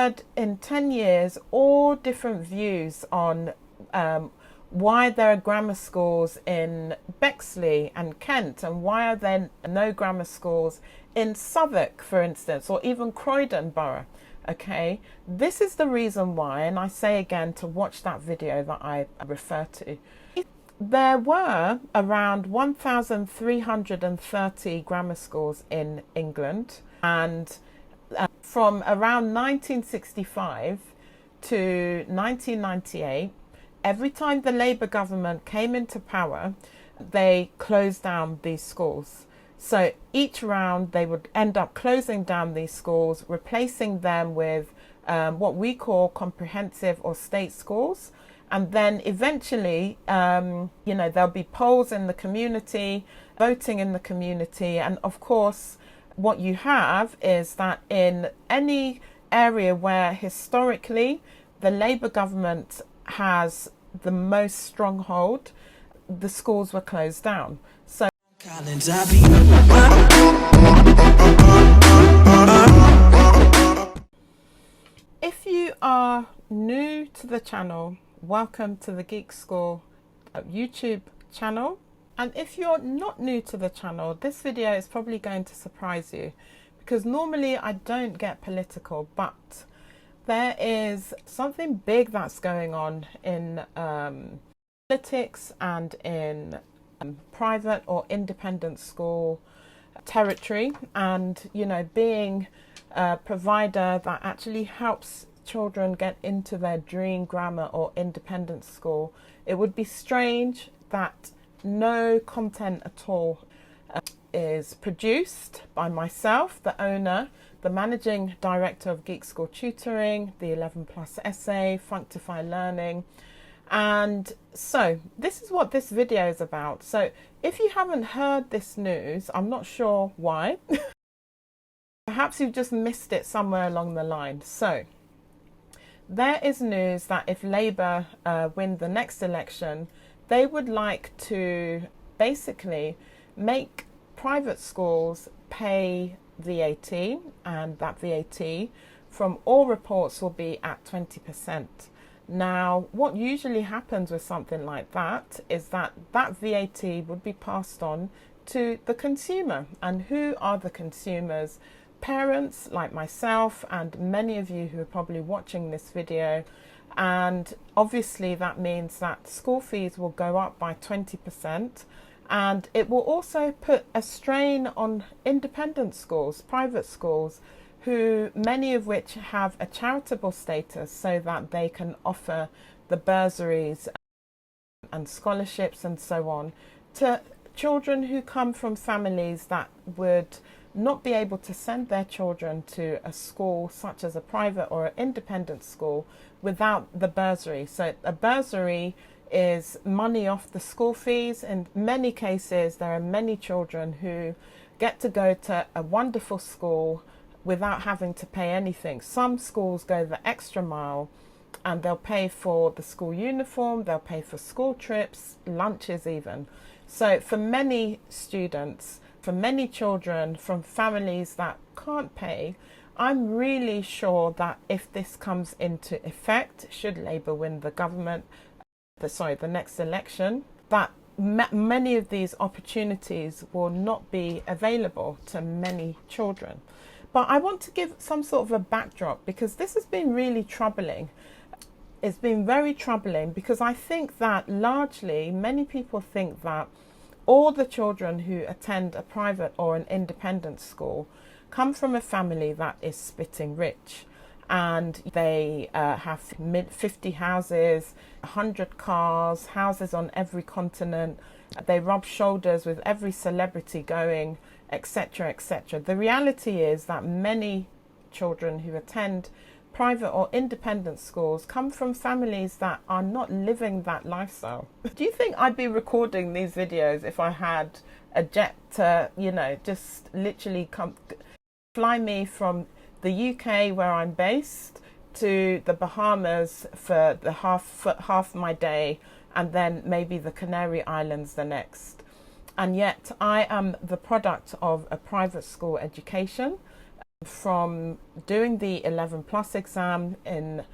heard in 10 years all different views on why there are grammar schools in Bexley and Kent, and why are there no grammar schools in Southwark, for instance, or even Croydon Borough. Okay, this is the reason why, and I say again to watch that video that I refer to. There were around 1,330 grammar schools in England, and from around 1965 to 1998, every time the Labour government came into power, they closed down these schools. So each round they would end up closing down these schools, replacing them with what we call comprehensive or state schools. And then eventually, there'll be polls in the community, voting in the community. And of course, what you have is that in any area where historically the Labour government has the most stronghold, the schools were closed down. So if you are new to the channel, welcome to the Geek School YouTube channel. And if you're not new to the channel, this video is probably going to surprise you, because normally I don't get political, but there is something big that's going on in politics and in private or independent school territory, and being a provider that actually helps children get into their dream grammar or independent school, it would be strange that no content at all is produced by myself, the owner, the managing director of Geek School Tutoring, the 11+ essay, Functify Learning. And so this is what this video is about. So if you haven't heard this news, I'm not sure why. Perhaps you've just missed it somewhere along the line. So there is news that if Labour win the next election, they would like to basically make private schools pay VAT, and that VAT from all reports will be at 20%. Now, what usually happens with something like that is that that VAT would be passed on to the consumer. And who are the consumers? Parents like myself and many of you who are probably watching this video. And obviously that means that school fees will go up by 20%, and it will also put a strain on independent schools, private schools, who many of which have a charitable status, so that they can offer the bursaries and scholarships and so on to children who come from families that would not be able to send their children to a school such as a private or an independent school without the bursary. So a bursary is money off the school fees. In many cases, there are many children who get to go to a wonderful school without having to pay anything. Some schools go the extra mile, and they'll pay for the school uniform, they'll pay for school trips, lunches even. So for many students, for many children from families that can't pay, I'm really sure that if this comes into effect, should Labour win the government, the next election, that many of these opportunities will not be available to many children. But I want to give some sort of a backdrop, because this has been really troubling. It's been very troubling because I think that largely many people think that all the children who attend a private or an independent school come from a family that is spitting rich, and they have 50 houses, 100 cars, houses on every continent. They rub shoulders with every celebrity going, etc., etc. The reality is that many children who attend private or independent schools come from families that are not living that lifestyle. Do you think I'd be recording these videos if I had a jet to, just literally fly me from the UK where I'm based to the Bahamas for the half my day, and then maybe the Canary Islands the next? And yet I am the product of a private school education, from doing the 11 plus exam in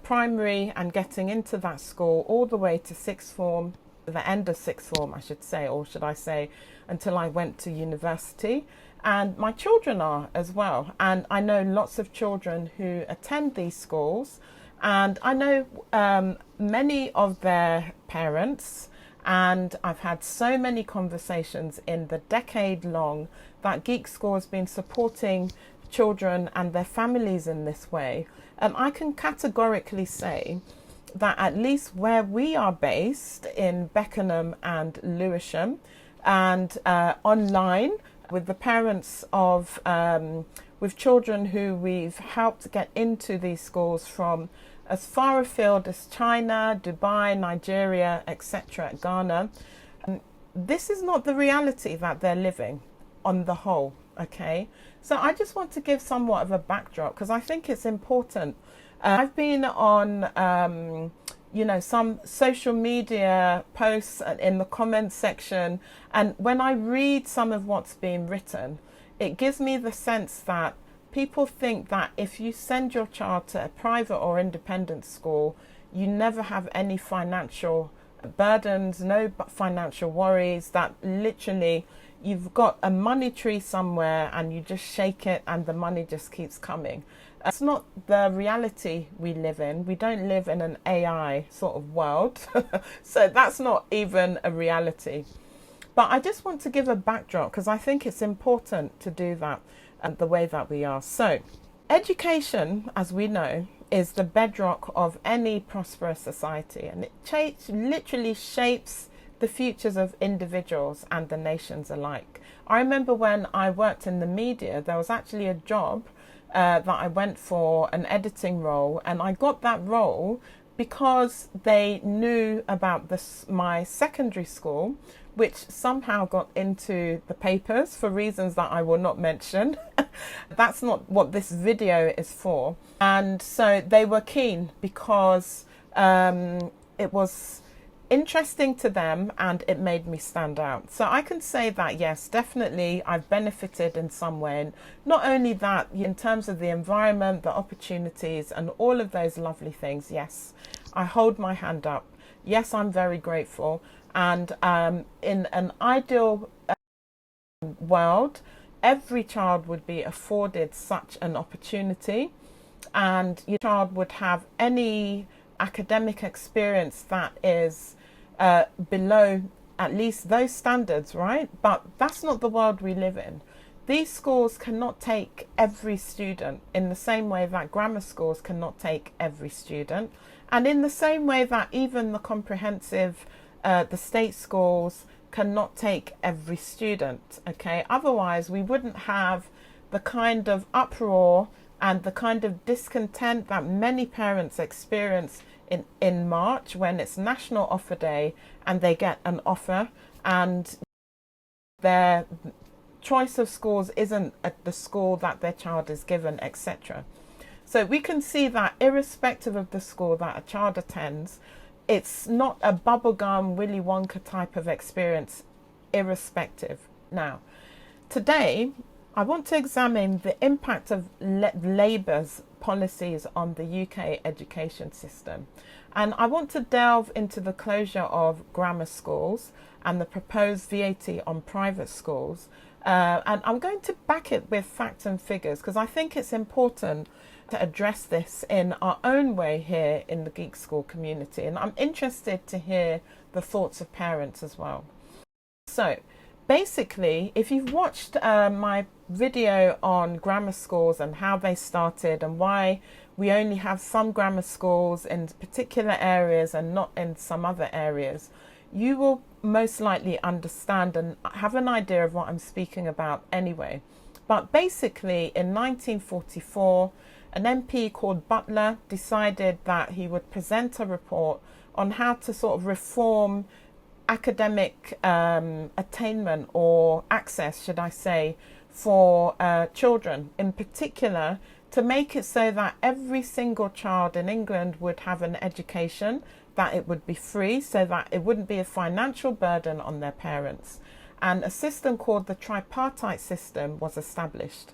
primary and getting into that school all the way to sixth form, the end of sixth form I should say, or should I say until I went to university. And my children are as well, and I know lots of children who attend these schools, and I know many of their parents, and I've had so many conversations in the decade long that Geek School has been supporting children and their families in this way. I can categorically say that at least where we are based in Beckenham and Lewisham, and online with the parents of with children who we've helped get into these schools from as far afield as China, Dubai, Nigeria, etc., Ghana. This is not the reality that they're living on the whole, okay? So I just want to give somewhat of a backdrop because I think it's important. I've been on some social media posts in the comments section, and when I read some of what's being written, it gives me the sense that people think that if you send your child to a private or independent school, you never have any financial burdens, no financial worries, that literally you've got a money tree somewhere and you just shake it and the money just keeps coming. It's not the reality we live in. We don't live in an AI sort of world. So that's not even a reality. But I just want to give a backdrop because I think it's important to do that the way that we are. So education, as we know, is the bedrock of any prosperous society, and it literally shapes the futures of individuals and the nations alike. I remember when I worked in the media, there was actually a job that I went for, an editing role, and I got that role because they knew about my secondary school, which somehow got into the papers for reasons that I will not mention. That's not what this video is for. And so they were keen because it was interesting to them and it made me stand out. So I can say that, yes, definitely I've benefited in some way. And not only that, in terms of the environment, the opportunities and all of those lovely things, yes, I hold my hand up. Yes, I'm very grateful. And in an ideal world, every child would be afforded such an opportunity, and your child would have any academic experience that is below at least those standards, right? But that's not the world we live in. These schools cannot take every student in the same way that grammar schools cannot take every student, and in the same way that even the comprehensive the state schools cannot take every student, okay? Otherwise, we wouldn't have the kind of uproar and the kind of discontent that many parents experience in March when it's National Offer Day and they get an offer and their choice of schools isn't at the school that their child is given, etc. So we can see that irrespective of the school that a child attends, it's not a bubblegum Willy Wonka type of experience, irrespective. Now, today, I want to examine the impact of Labour's policies on the UK education system. And I want to delve into the closure of grammar schools and the proposed VAT on private schools. And I'm going to back it with facts and figures because I think it's important to address this in our own way here in the Geek School community. And I'm interested to hear the thoughts of parents as well. So basically, if you've watched my video on grammar schools and how they started and why we only have some grammar schools in particular areas and not in some other areas, you will most likely understand and have an idea of what I'm speaking about anyway. But basically, in 1944, an MP called Butler decided that he would present a report on how to sort of reform academic attainment or access, should I say, for children, in particular to make it so that every single child in England would have an education, that it would be free, so that it wouldn't be a financial burden on their parents. And a system called the tripartite system was established.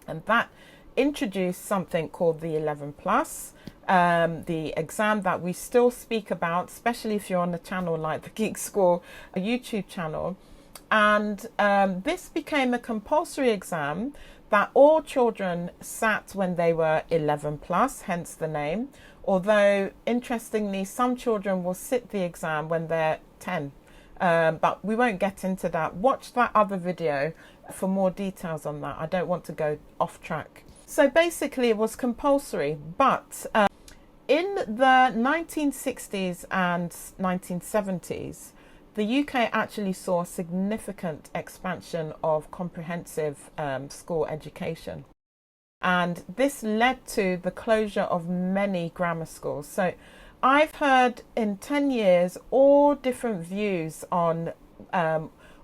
and that introduced something called the 11 plus, the exam that we still speak about, especially if you're on a channel like the Geek School, a YouTube channel. And this became a compulsory exam that all children sat when they were 11 plus, hence the name. Although, interestingly, some children will sit the exam when they're 10. But we won't get into that. Watch that other video for more details on that. I don't want to go off track. So basically, it was compulsory. But in the 1960s and 1970s, the UK actually saw significant expansion of comprehensive school education. And this led to the closure of many grammar schools. So I've heard in 10 years all different views on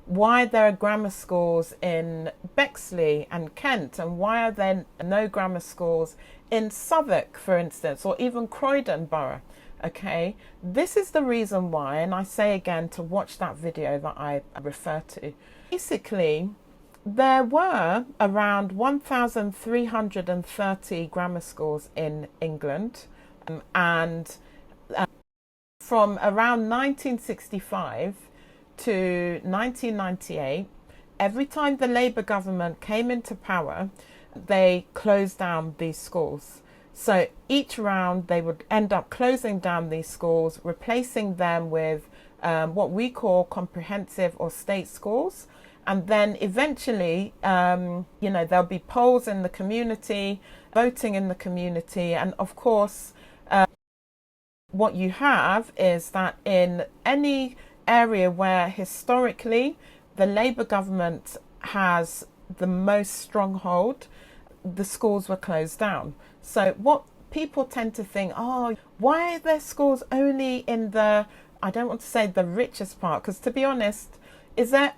why there are grammar schools in Bexley and Kent, and why are there no grammar schools in Southwark, for instance, or even Croydon Borough. Okay, this is the reason why, and I say again to watch that video that I refer to. Basically, there were around 1,330 grammar schools in England, and from around 1965 to 1998, every time the Labour government came into power, they closed down these schools. So each round they would end up closing down these schools, replacing them with what we call comprehensive or state schools. And then eventually, you know, there'll be polls in the community, voting in the community. And of course, what you have is that in any area where historically the Labour government has the most stronghold, the schools were closed down. So what people tend to think, oh, why are there schools only in the, I don't want to say the richest part, because to be honest, is there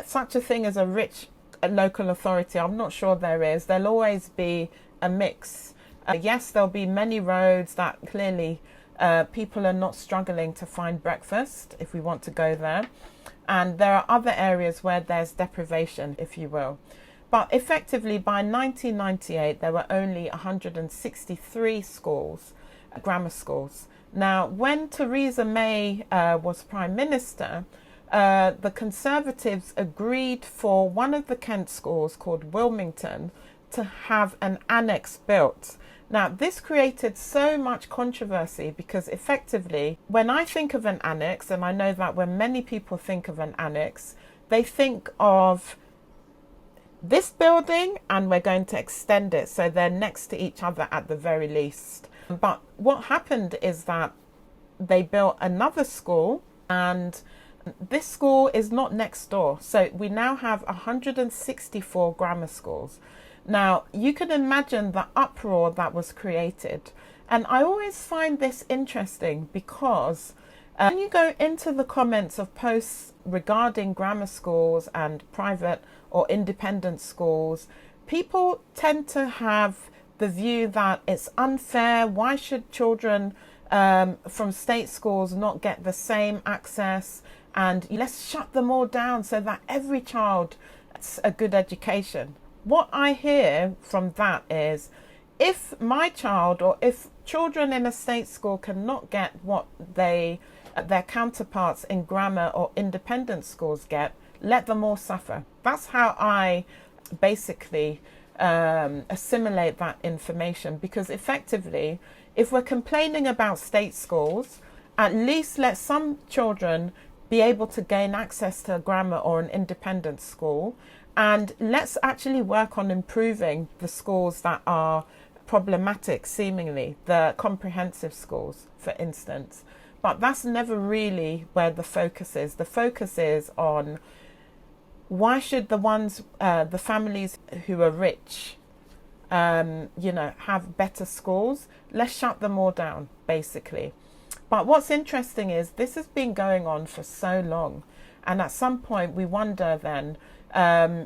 such a thing as a rich local authority? I'm not sure there is. There'll always be a mix. Yes, there'll be many roads that clearly people are not struggling to find breakfast, if we want to go there. And there are other areas where there's deprivation, if you will. But effectively, by 1998, there were only 163 schools, grammar schools. Now, when Theresa May was Prime Minister, the Conservatives agreed for one of the Kent schools called Wilmington to have an annex built. Now, this created so much controversy because effectively, when I think of an annex, and I know that when many people think of an annex, they think of this building and we're going to extend it so they're next to each other at the very least. But what happened is that they built another school, and this school is not next door. So we now have 164 grammar schools. Now, you can imagine the uproar that was created. And I always find this interesting because when you go into the comments of posts regarding grammar schools and private or independent schools, people tend to have the view that it's unfair. Why should children from state schools not get the same access? And let's shut them all down so that every child gets a good education. What I hear from that is, if my child or if children in a state school cannot get what their counterparts in grammar or independent schools get, let them all suffer. That's how I basically assimilate that information, because effectively, if we're complaining about state schools, at least let some children be able to gain access to a grammar or an independent school, and let's actually work on improving the schools that are problematic, seemingly, the comprehensive schools, for instance. But that's never really where the focus is. The focus is on why should the families who are rich, you know, have better schools? Let's shut them all down, basically. But what's interesting is this has been going on for so long. And at some point we wonder then,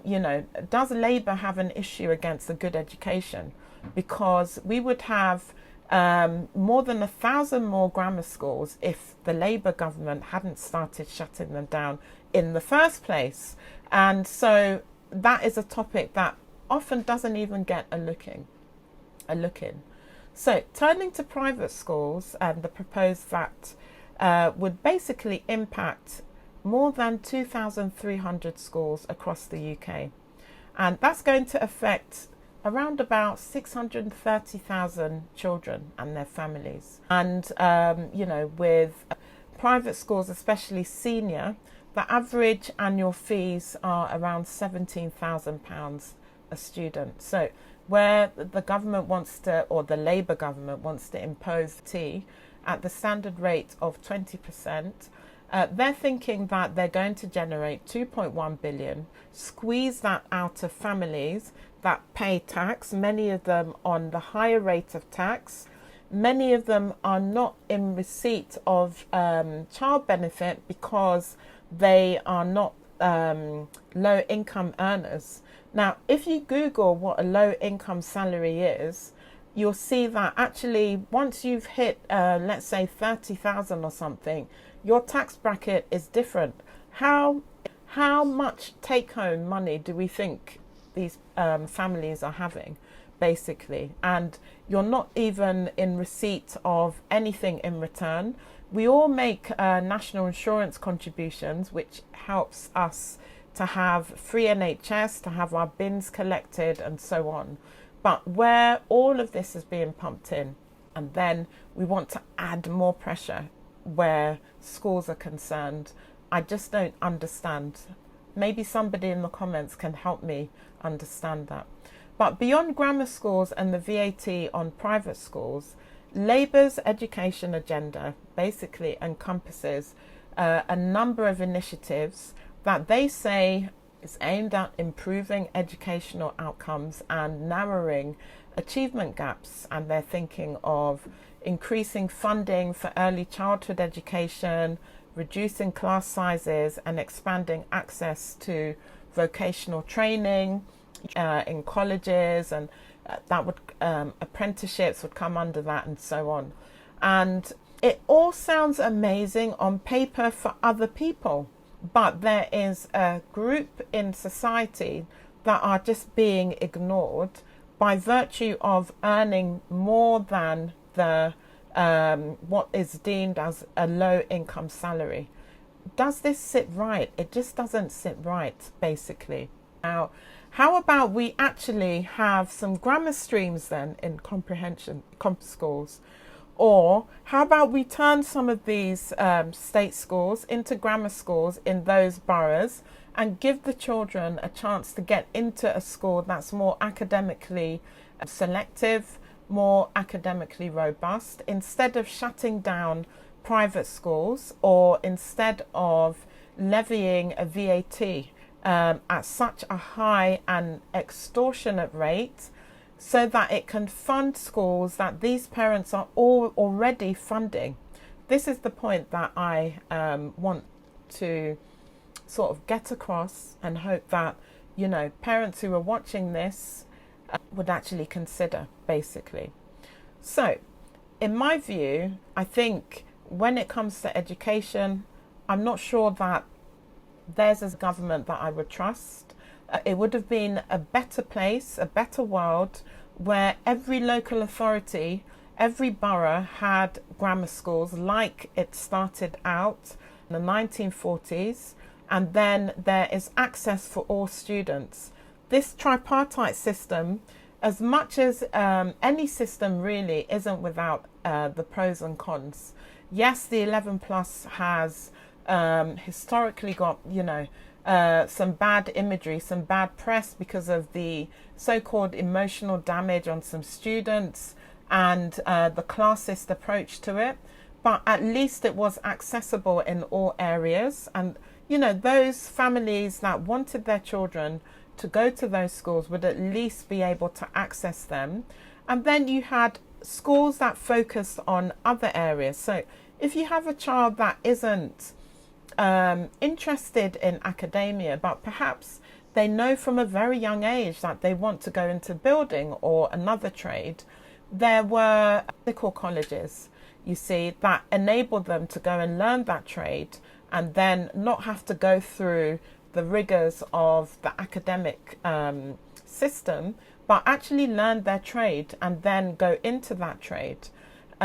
you know, does Labour have an issue against a good education? Because we would have more than 1,000 more grammar schools if the Labour government hadn't started shutting them down in the first place. And so that is a topic that often doesn't even get a look in. So turning to private schools and the proposed VAT would basically impact more than 2,300 schools across the UK. And that's going to affect around about 630,000 children and their families. And, you know, with private schools, especially senior, the average annual fees are around £17,000 a student. So where the government wants to, or the Labour government wants to impose VAT at the standard rate of 20%, they're thinking that they're going to generate 2.1 billion, squeeze that out of families that pay tax, many of them on the higher rate of tax. Many of them are not in receipt of child benefit because they are not low income earners. Now, if you Google what a low income salary is, you'll see that actually once you've hit, let's say 30,000 or something, your tax bracket is different. How much take home money do we think these families are having, basically? And you're not even in receipt of anything in return. We all make national insurance contributions, which helps us to have free NHS, to have our bins collected and so on. But where all of this is being pumped in, and then we want to add more pressure where schools are concerned, I just don't understand. Maybe somebody in the comments can help me understand that. But beyond grammar schools and the VAT on private schools, Labour's education agenda basically encompasses a number of initiatives that they say is aimed at improving educational outcomes and narrowing achievement gaps. And they're thinking of increasing funding for early childhood education, reducing class sizes, and expanding access to vocational training in colleges, and that would apprenticeships would come under that, and so on. And it all sounds amazing on paper for other people, but there is a group in society that are just being ignored by virtue of earning more than the what is deemed as a low income salary. Does this sit right? It just doesn't sit right, basically. Now, how about we actually have some grammar streams then in comprehension schools? Or how about we turn some of these state schools into grammar schools in those boroughs and give the children a chance to get into a school that's more academically selective, more academically robust, instead of shutting down private schools, or instead of levying a VAT at such a high and extortionate rate, so that it can fund schools that these parents are all already funding. This is the point that I want to sort of get across, and hope that, you know, parents who are watching this would actually consider, basically. So, in my view, I think when it comes to education, I'm not sure that there's a government that I would trust. It would have been a better place, a better world, where every local authority, every borough had grammar schools like it started out in the 1940s, and then there is access for all students. This tripartite system, as much as any system really, isn't without the pros and cons. Yes, the 11 plus has historically got, you know, some bad imagery, some bad press because of the so-called emotional damage on some students and the classist approach to it. But at least it was accessible in all areas. And, you know, those families that wanted their children to go to those schools would at least be able to access them. And then you had schools that focused on other areas. So if you have a child that isn't interested in academia, but perhaps they know from a very young age that they want to go into building or another trade, there were technical colleges, you see, that enabled them to go and learn that trade and then not have to go through the rigors of the academic system, but actually learn their trade and then go into that trade.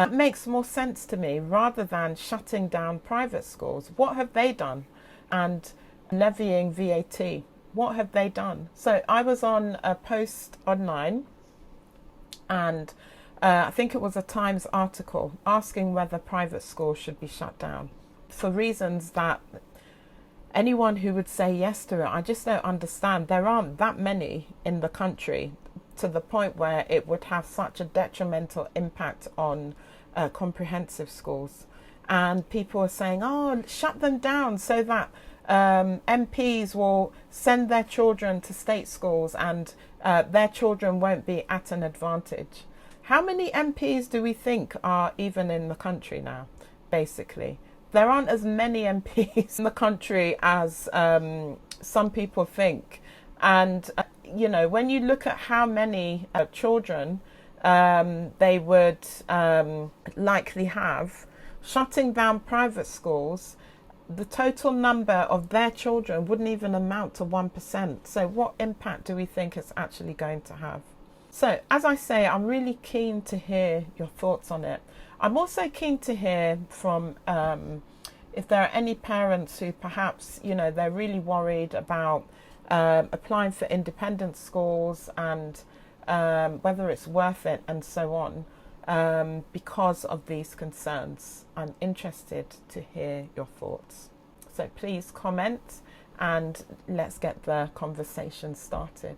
Makes more sense to me rather than shutting down private schools. What have they done? And levying VAT. What have they done? So I was on a post online, and I think it was a Times article asking whether private schools should be shut down for reasons that anyone who would say yes to it, I just don't understand. There aren't that many in the country to the point where it would have such a detrimental impact on comprehensive schools. And people are saying, oh, shut them down so that MPs will send their children to state schools and their children won't be at an advantage. How many MPs do we think are even in the country now, basically? There aren't as many MPs in the country as some people think. And, you know, when you look at how many children they would likely have, shutting down private schools, the total number of their children wouldn't even amount to 1%. So what impact do we think it's actually going to have? So, as I say, I'm really keen to hear your thoughts on it. I'm also keen to hear from if there are any parents who perhaps, you know, they're really worried about applying for independent schools and whether it's worth it and so on because of these concerns. I'm interested to hear your thoughts. So please comment and let's get the conversation started.